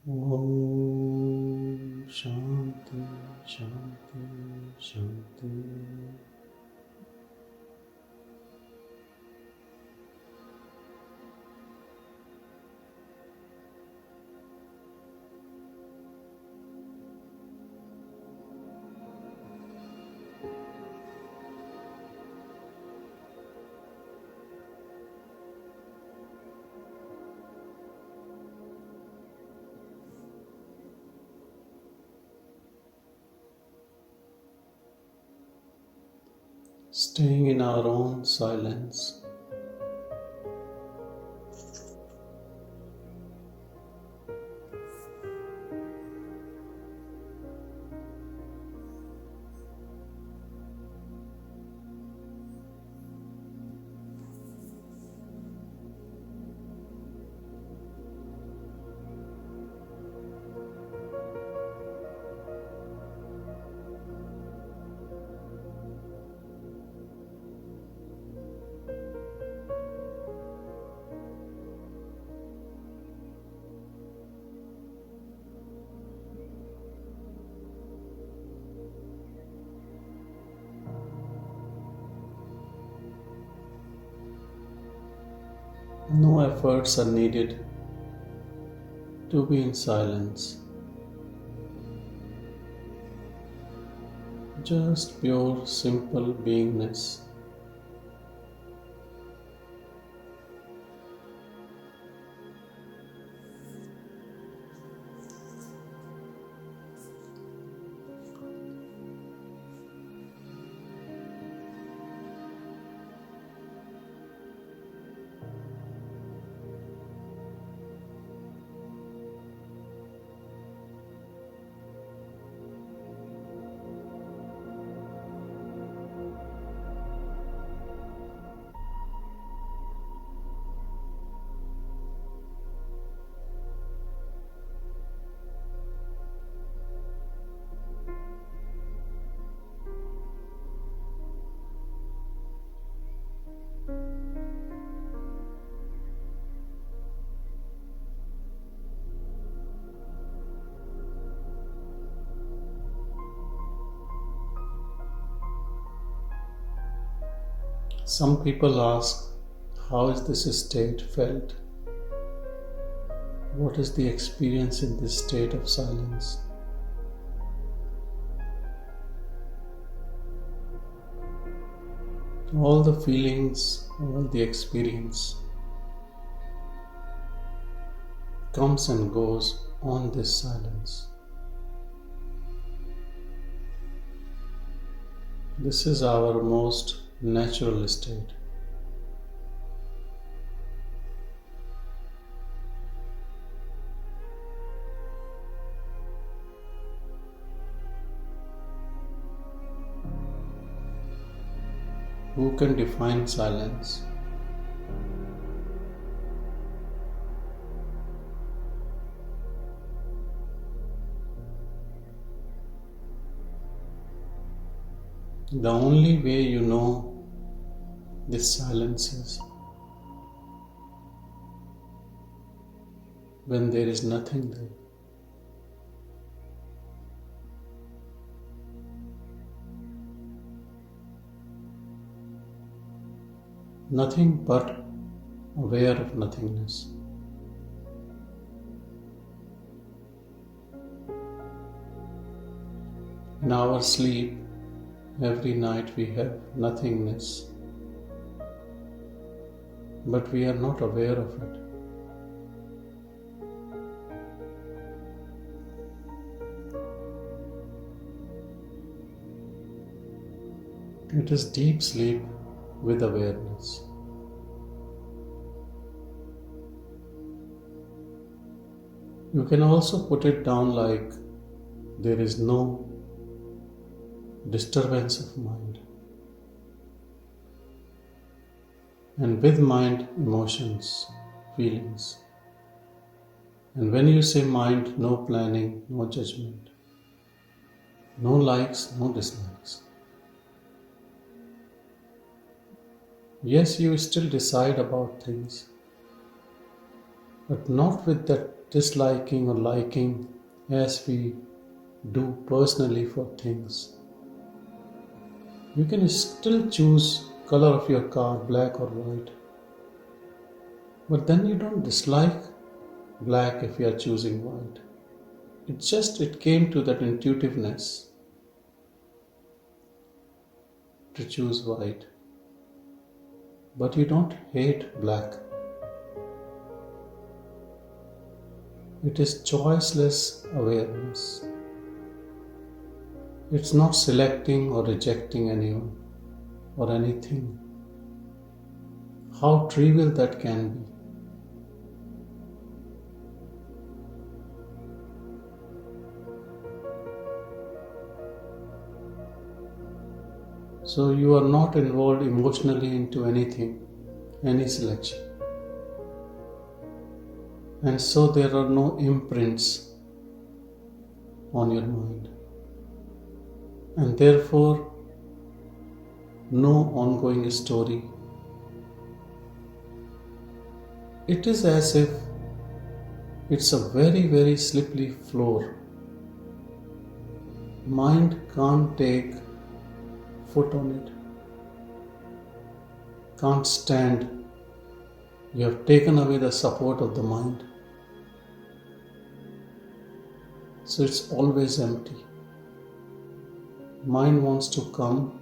Om Shanti Shanti Shanti. Staying in our own silence. No efforts are needed to be in silence. Just pure, simple beingness. Some people ask, how is this state felt? What is the experience in this state of silence? All the feelings, all the experience comes and goes on this silence. This is our most natural state. Who can define silence? The only way you know this silence is when there is nothing there. Nothing but aware of nothingness. In our sleep, every night we have nothingness, but we are not aware of it. It is deep sleep with awareness. You can also put it down like there is no disturbance of mind. And with mind, emotions, feelings. And when you say mind, no planning, no judgment, no likes, no dislikes. Yes, you still decide about things, but not with that disliking or liking as we do personally for things. You can still choose color of your car, black or white, but then you don't dislike black if you are choosing white. It came to that intuitiveness to choose white. But you don't hate black. It is choiceless awareness. It's not selecting or rejecting anyone or anything. How trivial that can be. So you are not involved emotionally into anything, any selection. And so there are no imprints on your mind. And therefore, no ongoing story. It is as if it's a very, very slippery floor. Mind can't take foot on it, can't stand. You have taken away the support of the mind. So it's always empty. Mind wants to come,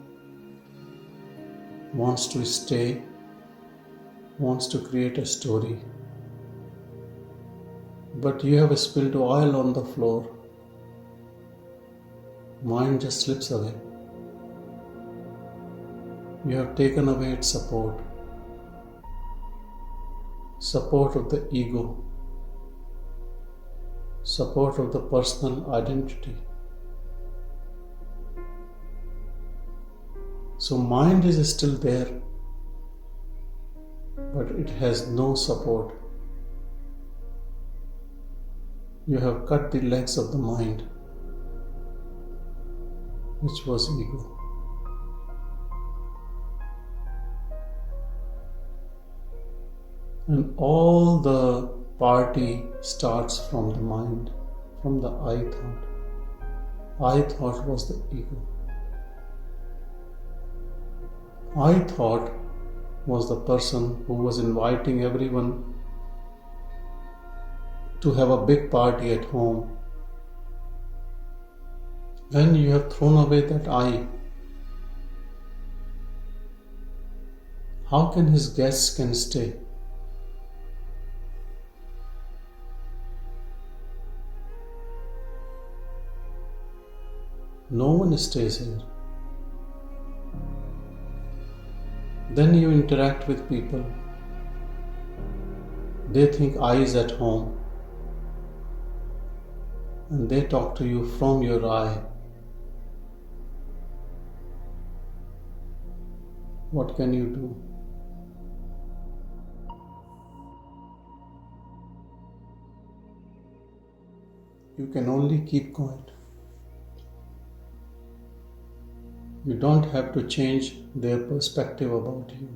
wants to stay, wants to create a story. But you have spilled oil on the floor. Mind just slips away. You have taken away its support of the ego, support of the personal identity. So mind is still there, but it has no support. You have cut the legs of the mind, which was ego. And all the party starts from the mind, from the I thought. I thought was the ego. I thought was the person who was inviting everyone to have a big party at home. When you have thrown away that I, how can his guests can stay? No one stays here. Then you interact with people. They think I is at home and they talk to you from your I. What can you do? You can only keep quiet. You don't have to change their perspective about you.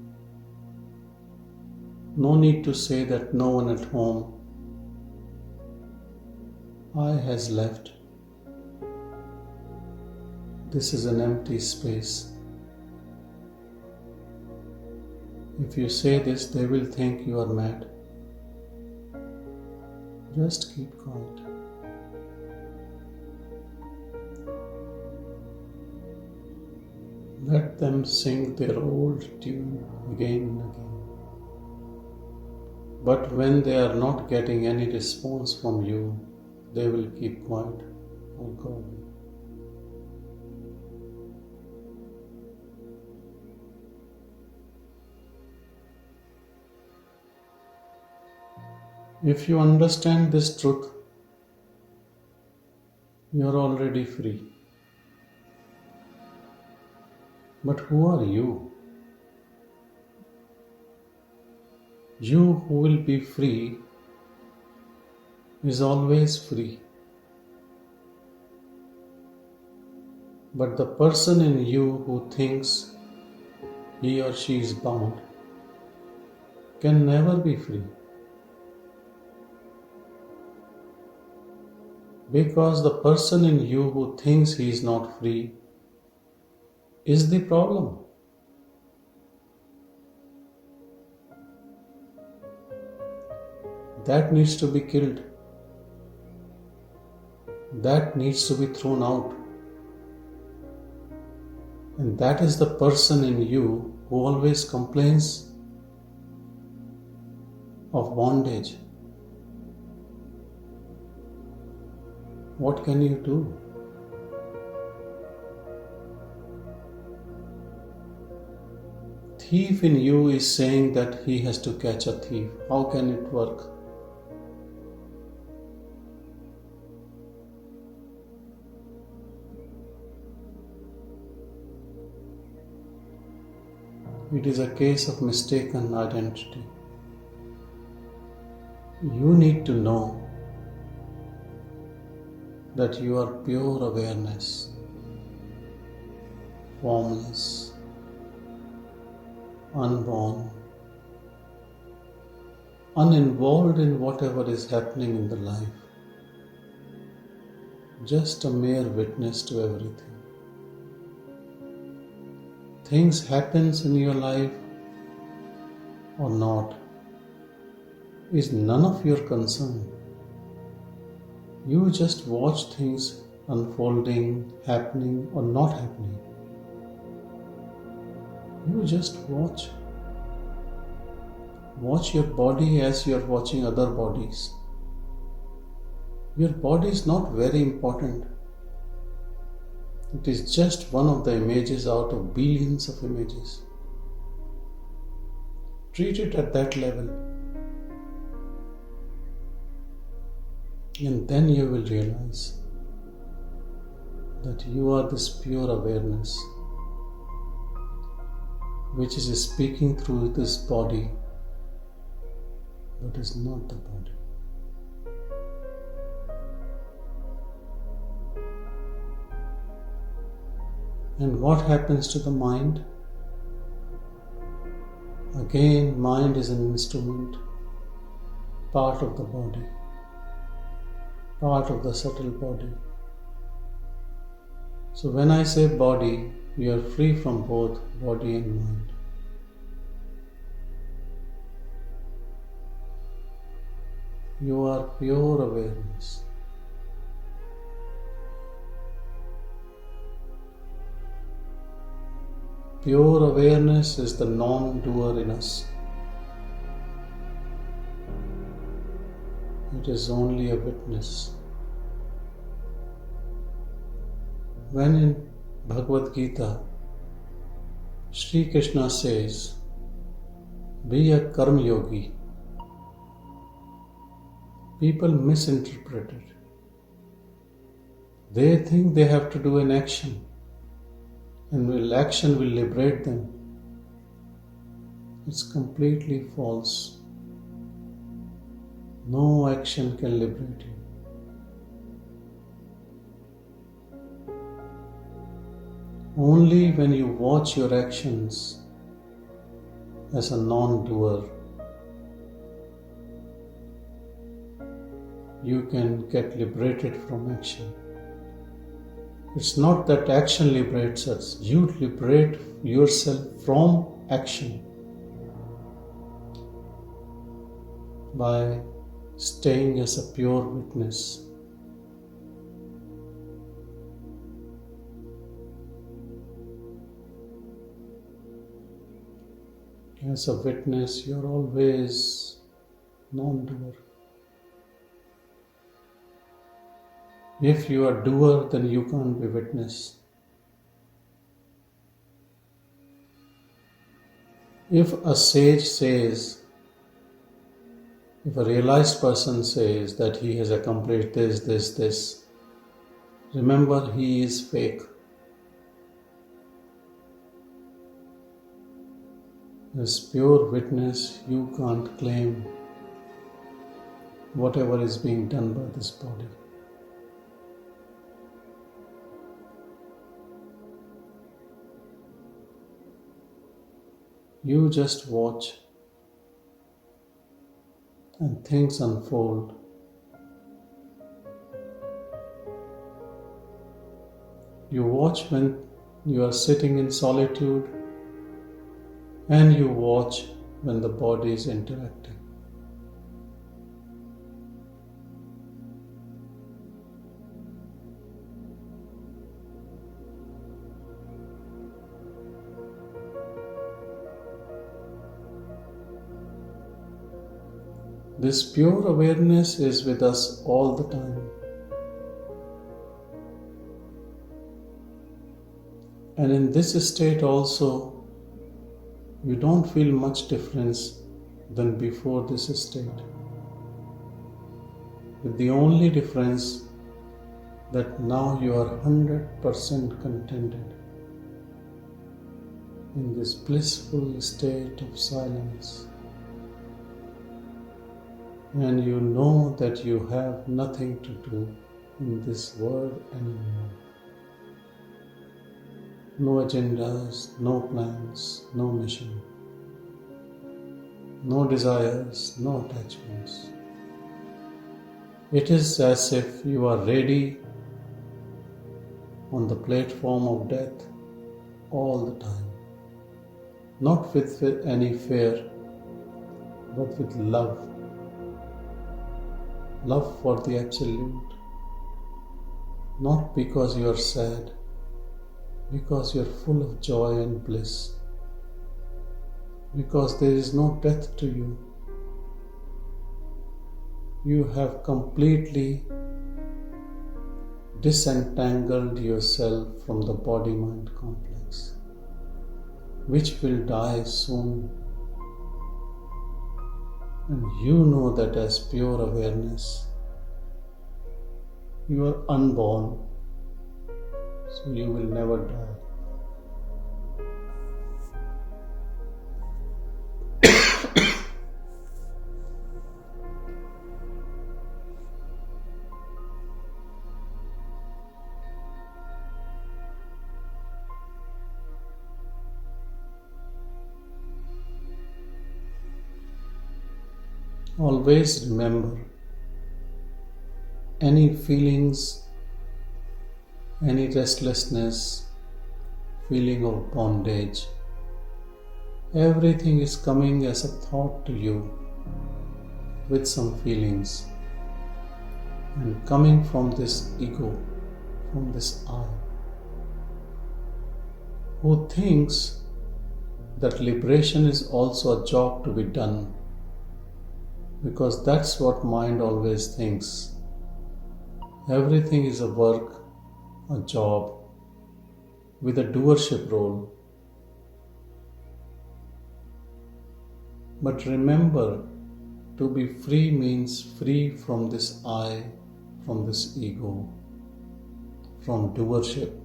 No need to say that no one at home. I has left. This is an empty space. If you say this, they will think you are mad. Just keep quiet. them sing their old tune again and again. But when they are not getting any response from you, they will keep quiet or go away. If you understand this truth, you are already free. But who are you? You who will be free is always free. But the person in you who thinks he or she is bound can never be free. Because the person in you who thinks he is not free is the problem. That needs to be killed. That needs to be thrown out. And that is the person in you who always complains of bondage. What can you do? Thief in you is saying that he has to catch a thief. How can it work? It is a case of mistaken identity. You need to know that you are pure awareness, formless, unborn, uninvolved in whatever is happening in the life, just a mere witness to everything. Things happens in your life or not is none of your concern. You just watch things unfolding, happening or not happening. You just watch. Watch your body as you are watching other bodies. Your body is not very important. It is just one of the images out of billions of images. Treat it at that level. And then you will realize that you are this pure awareness which is speaking through this body, but is not the body. And what happens to the mind? Again, mind is an instrument, part of the body, part of the subtle body. So when I say body, you are free from both body and mind. You are pure awareness. Pure awareness is the non-doer in us. It is only a witness. When in Bhagavad Gita, Sri Krishna says, be a karma yogi, people misinterpret it. They think they have to do an action, and action will liberate them. It's completely false. No action can liberate you. Only when you watch your actions as a non-doer, you can get liberated from action. It's not that action liberates us, you liberate yourself from action by staying as a pure witness. As a witness, you're always non-doer. If you are doer, then you can't be witness. If a sage says, if a realized person says that he has accomplished this, remember he is fake. As pure witness, you can't claim whatever is being done by this body. You just watch and things unfold. You watch when you are sitting in solitude, and you watch when the body is interacting. This pure awareness is with us all the time. And in this state also, you don't feel much difference than before this state. With the only difference that now you are 100% contented in this blissful state of silence. And you know that you have nothing to do in this world anymore. No agendas, no plans, no mission, no desires, no attachments. It is as if you are ready on the platform of death all the time, not with any fear, but with love. Love for the Absolute, not because you are sad, because you are full of joy and bliss, because there is no death to you. You have completely disentangled yourself from the body-mind complex, which will die soon. And you know that as pure awareness, you are unborn, so you will never die. Always remember, any feelings, any restlessness, feeling of bondage, everything is coming as a thought to you with some feelings and coming from this ego, from this I, who thinks that liberation is also a job to be done. Because that's what mind always thinks. Everything is a work, a job, with a doership role. But remember, to be free means free from this I, from this ego, from doership.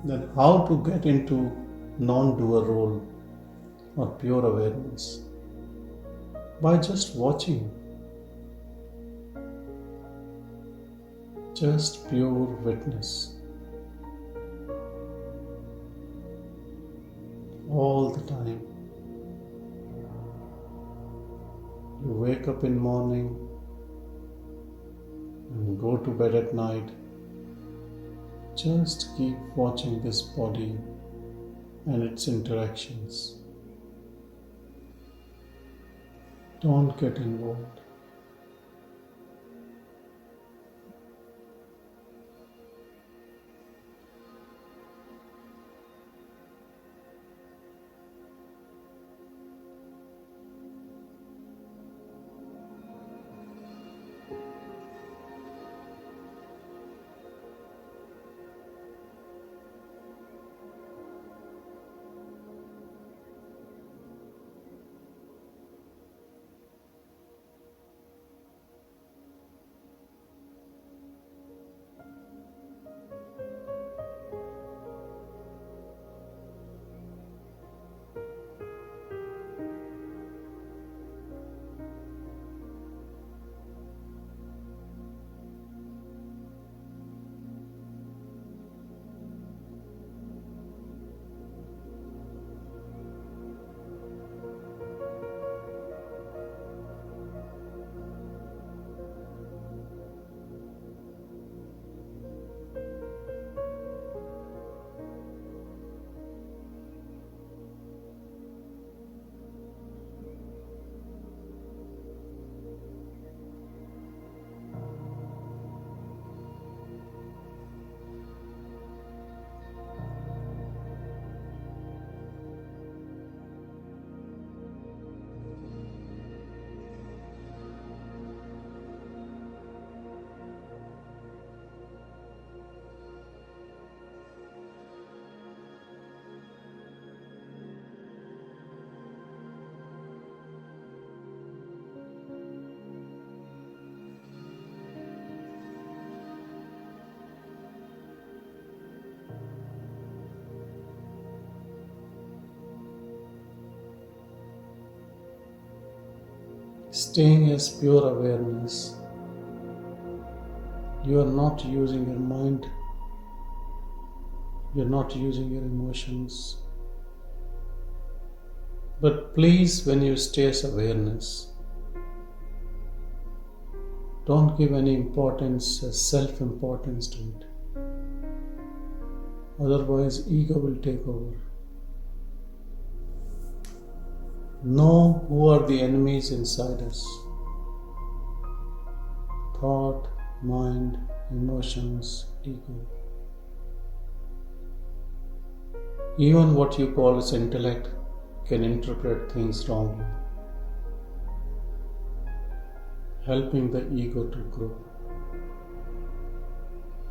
Then how to get into non-doer role? Or pure awareness? By just watching. Just pure witness. All the time. You wake up in morning and go to bed at night. Just keep watching this body and its interactions. Don't get involved. Staying as pure awareness, you are not using your mind, you are not using your emotions. But please, when you stay as awareness, don't give any importance as self-importance to it. Otherwise, ego will take over. Know who are the enemies inside us. Thought, mind, emotions, ego. Even what you call as intellect can interpret things wrongly, helping the ego to grow.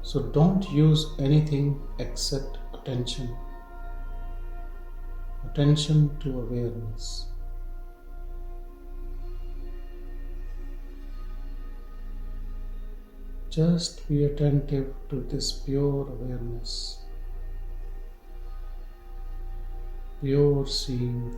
So don't use anything except attention. Attention to awareness. Just be attentive to this pure awareness, pure seeing.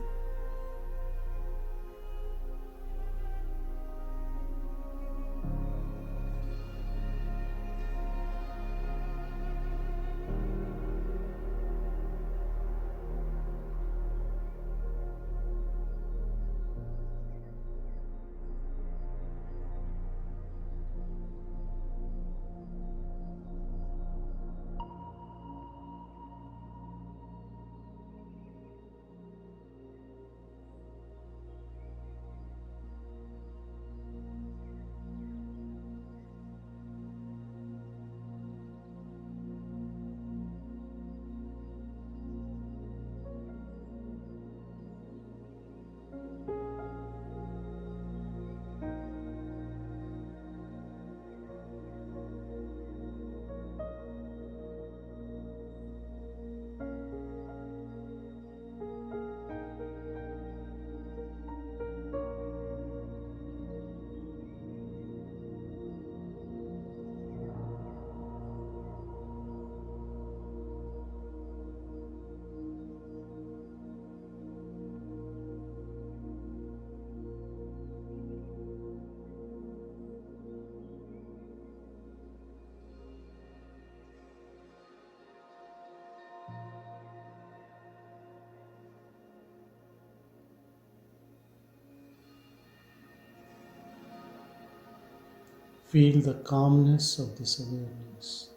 Feel the calmness of this awareness,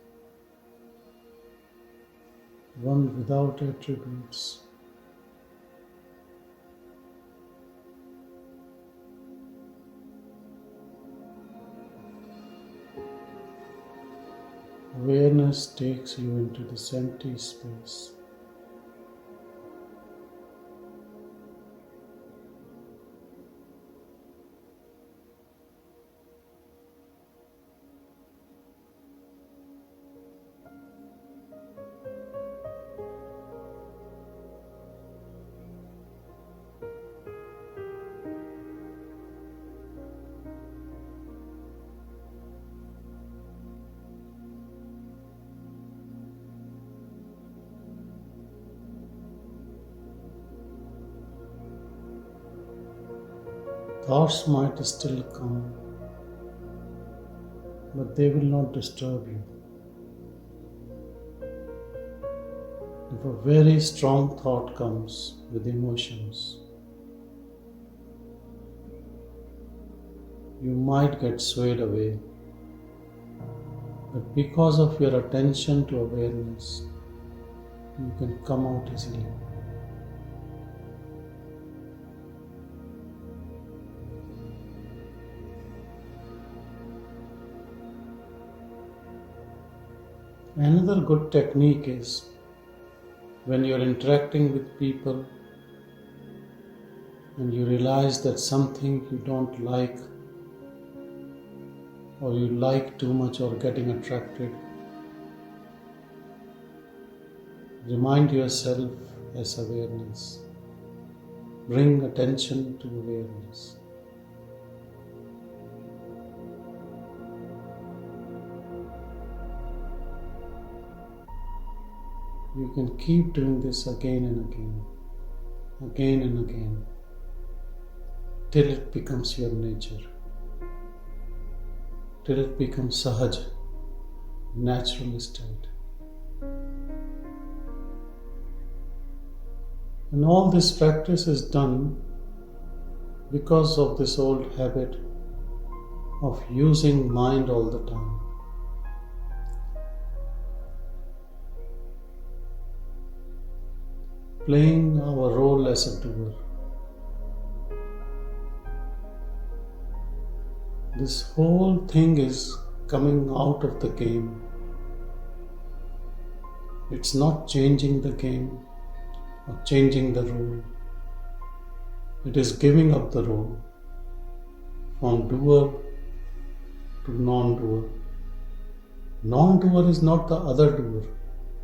one without attributes. Awareness takes you into this empty space. Thoughts might still come, but they will not disturb you. If a very strong thought comes with emotions, you might get swayed away, but because of your attention to awareness, you can come out easily. Another good technique is when you're interacting with people and you realize that something you don't like or you like too much or getting attracted, remind yourself as awareness. Bring attention to awareness. You can keep doing this again and again, again and again. till it becomes your nature, till it becomes sahaj, natural state. And all this practice is done because of this old habit of using mind all the time. Playing our role as a doer. This whole thing is coming out of the game. It's not changing the game or changing the role. It is giving up the role from doer to non-doer. Non-doer is not the other doer.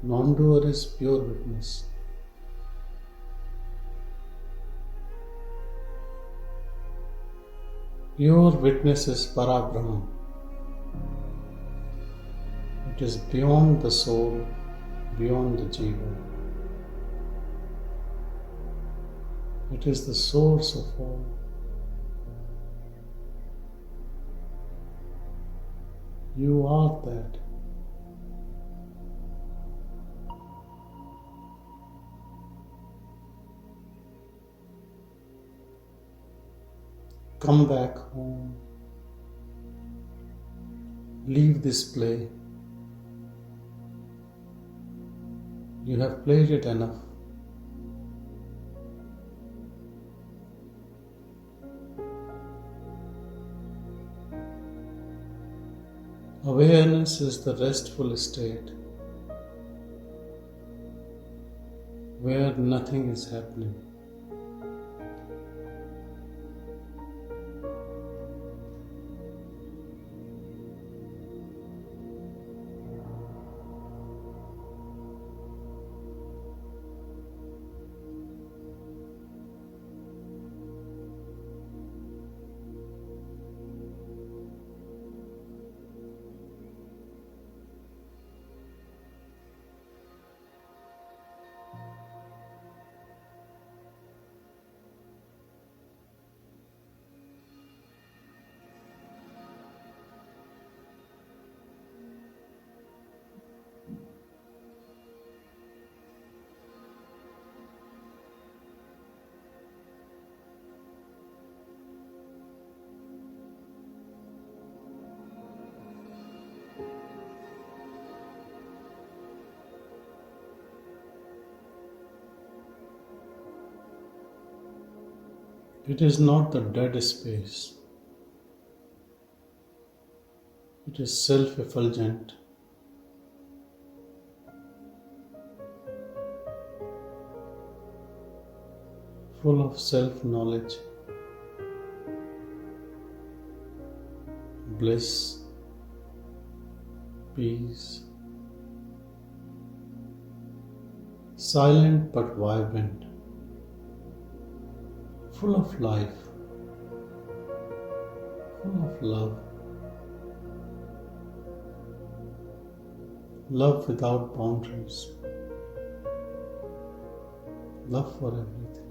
Non-doer is pure witness. Pure witness is Parabrahma. It is beyond the soul, beyond the jiva. It is the source of all. You are that. Come back home. Leave this play. You have played it enough. Awareness is the restful state where nothing is happening. It is not the dead space. It is self-effulgent. Full of self-knowledge, bliss, peace, silent but vibrant, full of life, full of love, love without boundaries, love for everything.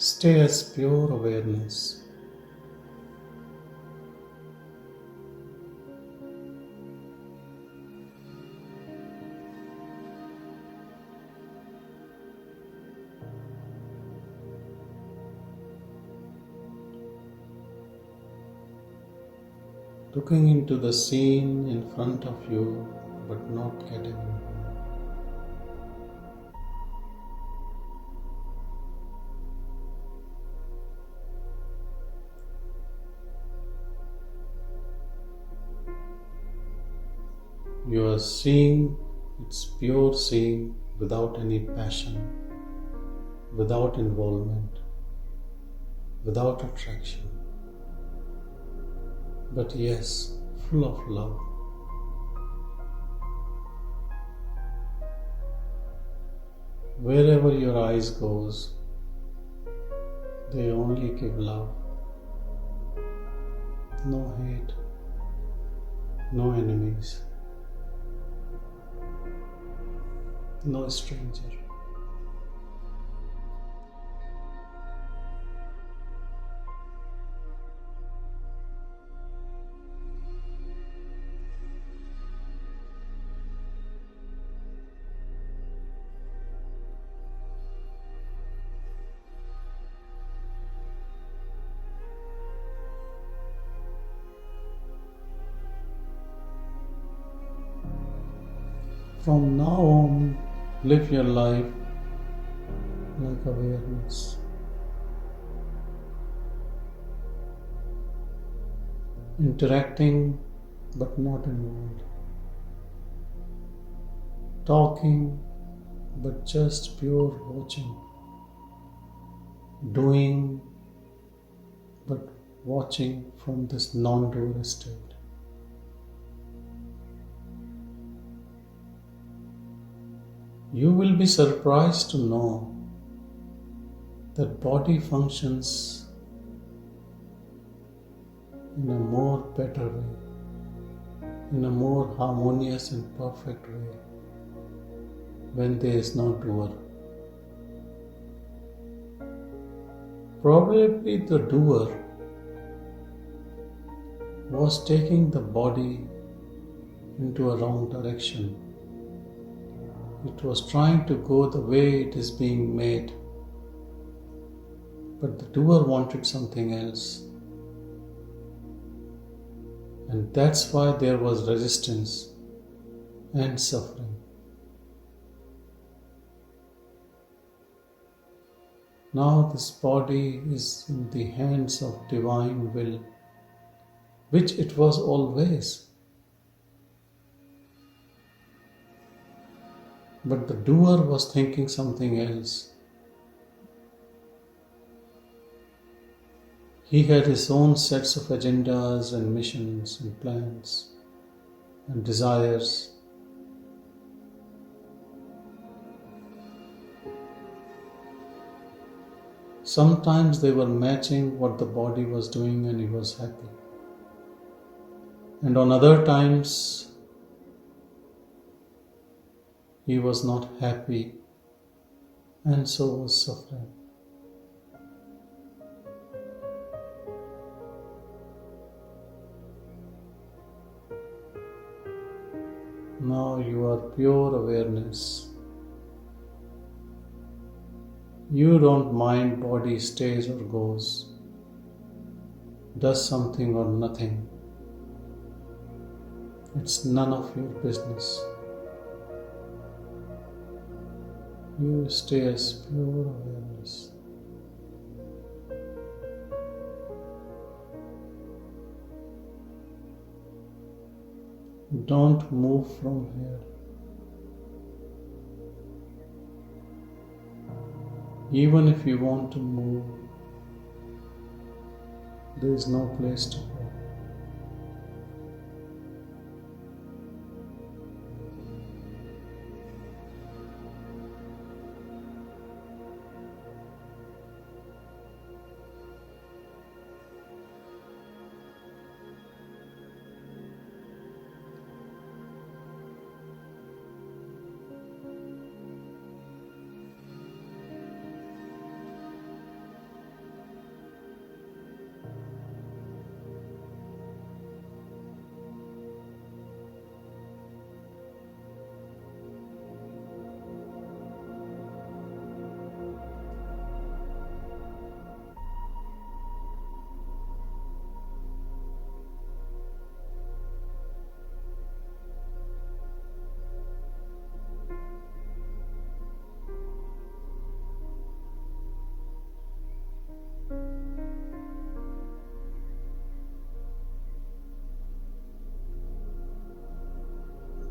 Stay as pure awareness. Looking into the scene in front of you, but not getting involved. You are seeing, it's pure seeing without any passion, without involvement, without attraction. but yes, full of love. Wherever your eyes goes, they only give love. No hate, no enemies, no stranger. From now on, live your life like awareness. Interacting but not involved. Talking but just pure watching. Doing but watching from this non-dual state. You will be surprised to know that body functions in a more better way, in a more harmonious and perfect way when there is no doer. Probably the doer was taking the body into a wrong direction. It was trying to go the way it is being made, but the doer wanted something else. And that's why there was resistance and suffering. Now this body is in the hands of divine will, which it was always. But the doer was thinking something else. He had his own sets of agendas and missions and plans and desires. Sometimes they were matching what the body was doing and he was happy. And on other times, he was not happy and so was suffering. Now you are pure awareness. You don't mind body stays or goes, does something or nothing. It's none of your business. You stay as pure awareness. Don't move from here. Even if you want to move, there is no place to go.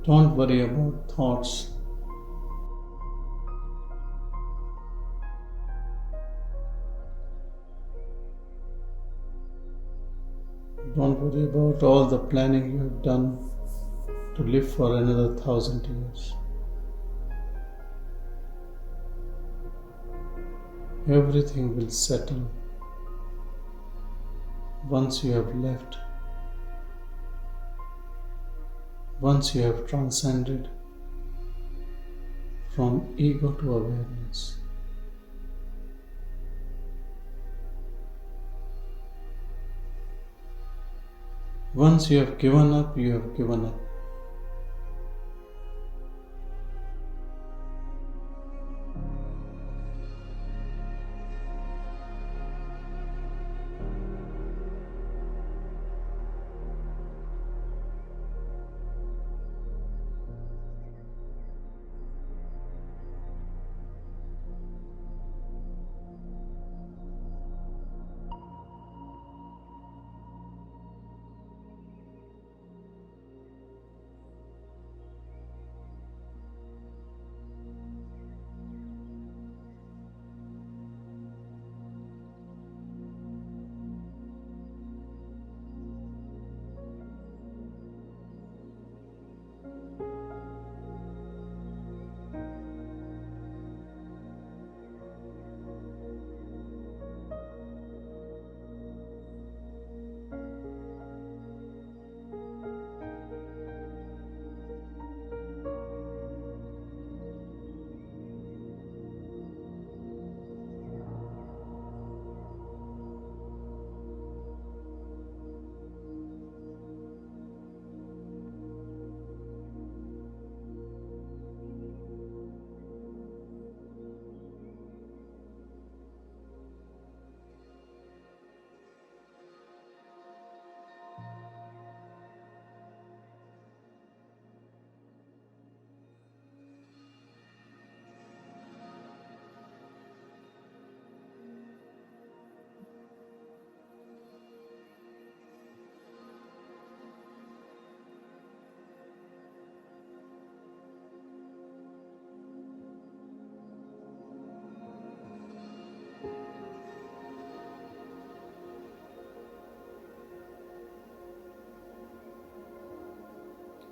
Don't worry about thoughts. Don't worry about all the planning you have done to live for another 1,000 years. Everything will settle once you have left, once you have transcended from ego to awareness. Once you have given up, you have given up.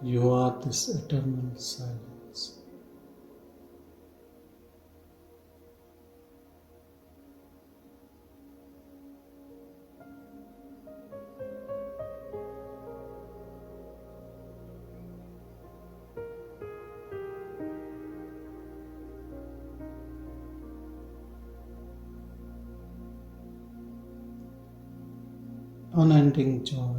You are this eternal silence. Unending joy.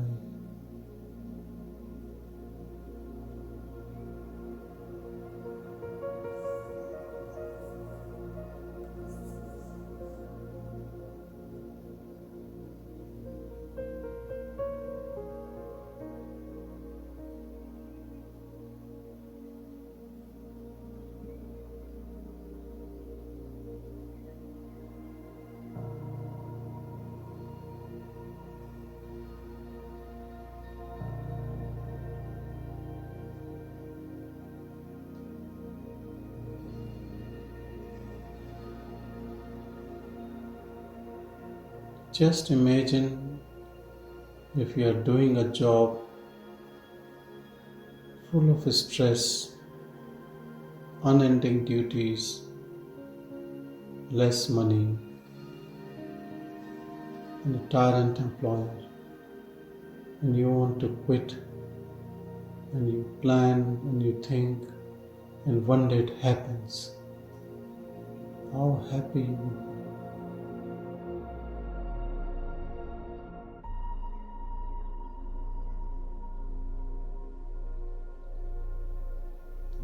Just imagine if you are doing a job full of stress, unending duties, less money, and a tyrant employer, and you want to quit, and you plan and you think, and one day it happens. How happy you will be.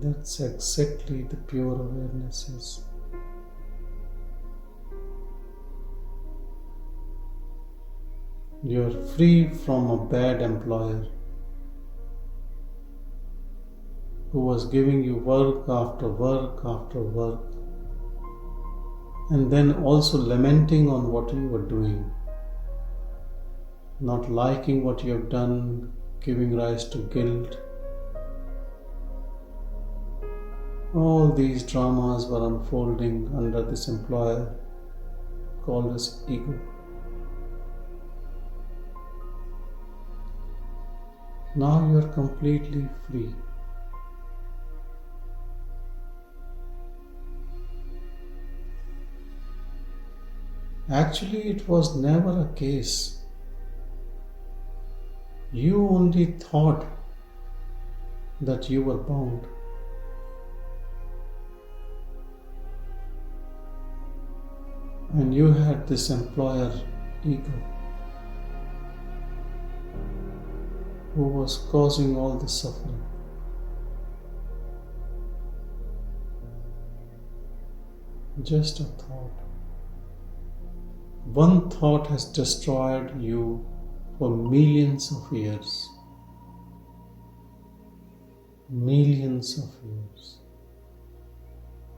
That's exactly the pure awareness is. You're free from a bad employer who was giving you work after work after work, and then also lamenting on what you were doing, not liking what you have done, giving rise to guilt. All these dramas were unfolding under this employer called as ego. Now you are completely free. Actually, it was never a case. You only thought that you were bound. And you had this employer ego who was causing all the suffering. Just a thought. One thought has destroyed you for millions of years. Millions of years.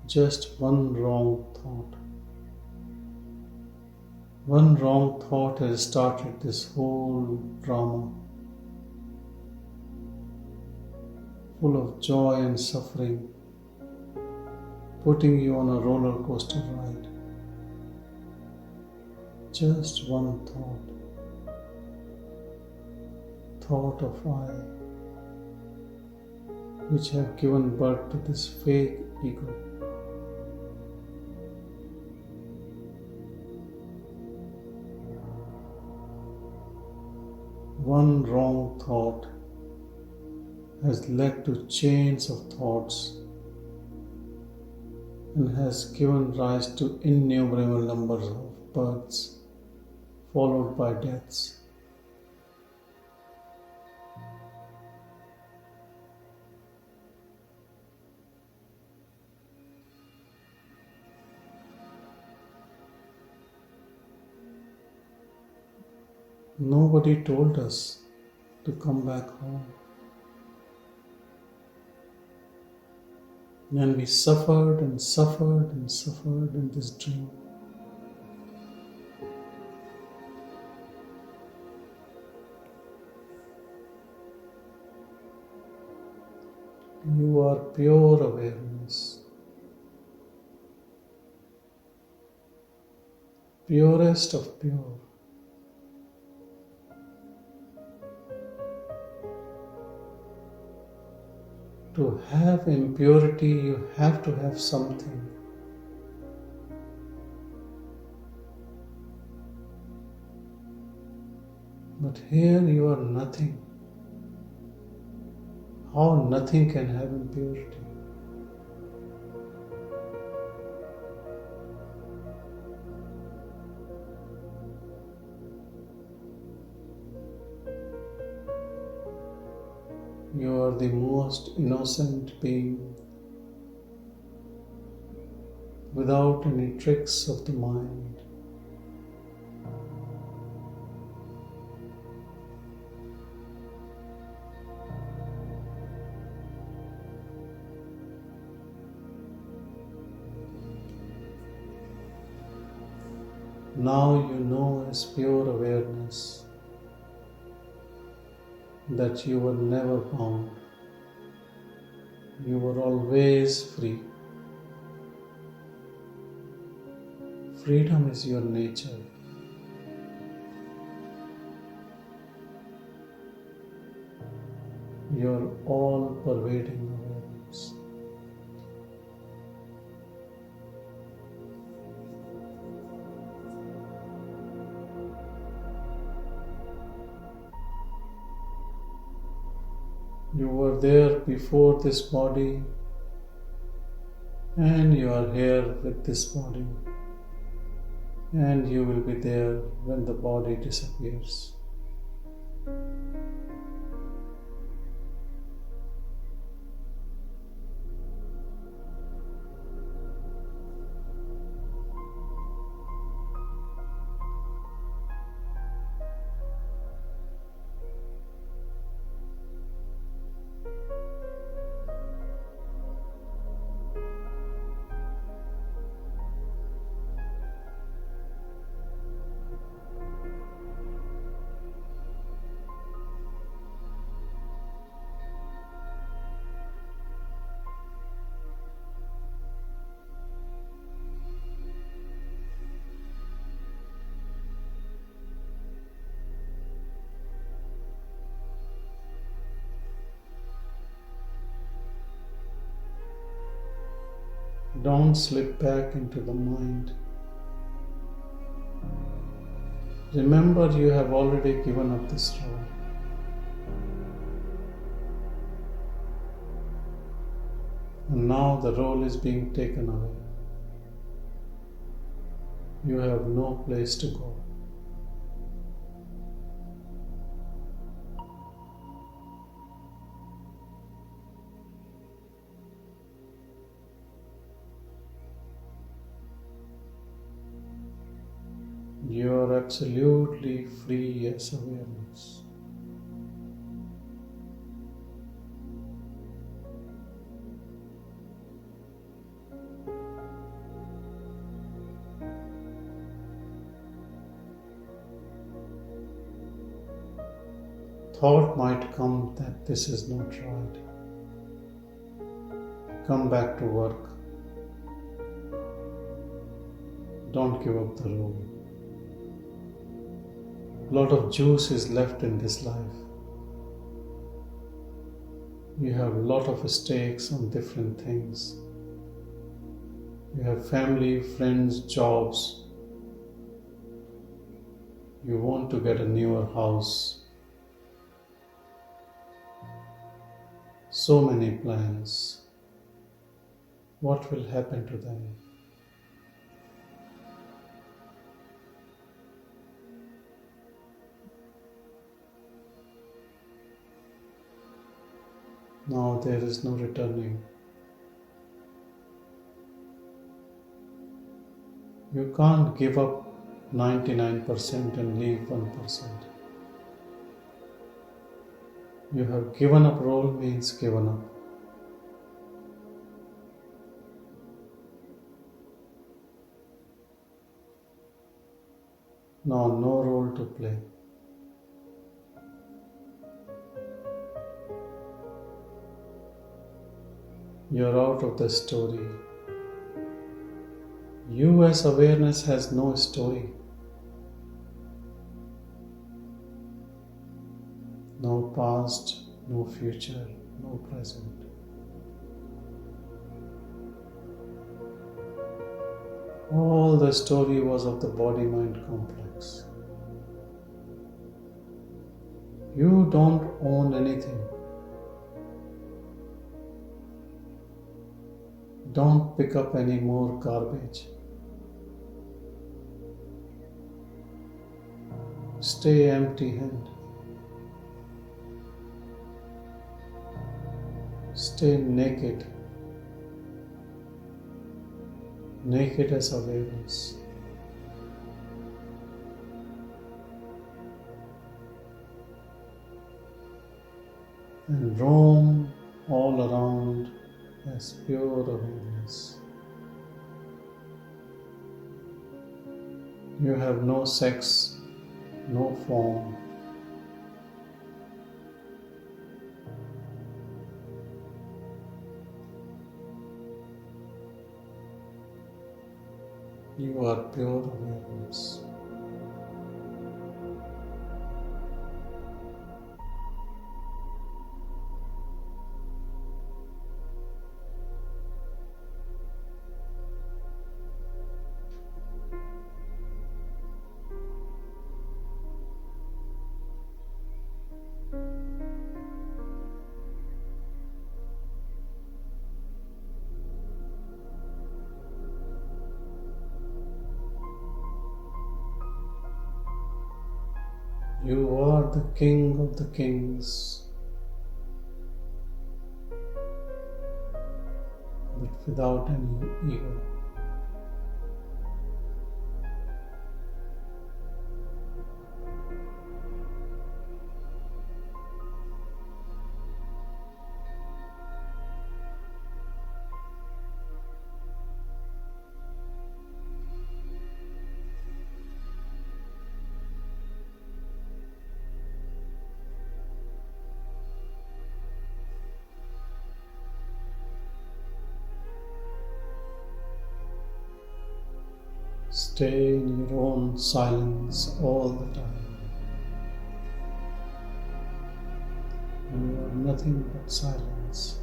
Just one wrong thought. One wrong thought has started this whole drama, full of joy and suffering, putting you on a roller coaster ride. Just one thought of I, which have given birth to this fake ego. One wrong thought has led to chains of thoughts and has given rise to innumerable numbers of births followed by deaths. Nobody told us to come back home. And we suffered and suffered and suffered in this dream. You are pure awareness, purest of pure. To have impurity, you have to have something. But here you are nothing. How nothing can have impurity? You are the most innocent being, without any tricks of the mind. Now you know as pure awareness that you were never bound. You were always free. Freedom is your nature. Your all-pervading awareness. You were there before this body, and you are here with this body, and you will be there when the body disappears. Don't slip back into the mind. Remember, you have already given up this role. And now the role is being taken away. You have no place to go. You are absolutely free as awareness. Thought might come that this is not right. Come back to work. Don't give up the role. A lot of juice is left in this life. You have a lot of stakes on different things. You have family, friends, jobs. You want to get a newer house. So many plans. What will happen to them? Now there is no returning. You can't give up 99% and leave 1%. You have given up role means given up. Now no role to play. You're out of the story. You as awareness has no story. No past, no future, no present. All the story was of the body-mind complex. You don't own anything. Don't pick up any more garbage. Stay empty-handed. Stay naked. Naked as awareness. And roam all around as pure awareness. You have no sex, no form. You are pure awareness. You are the King of the Kings, but without any ego. Stay in your own silence all the time. You are nothing but silence.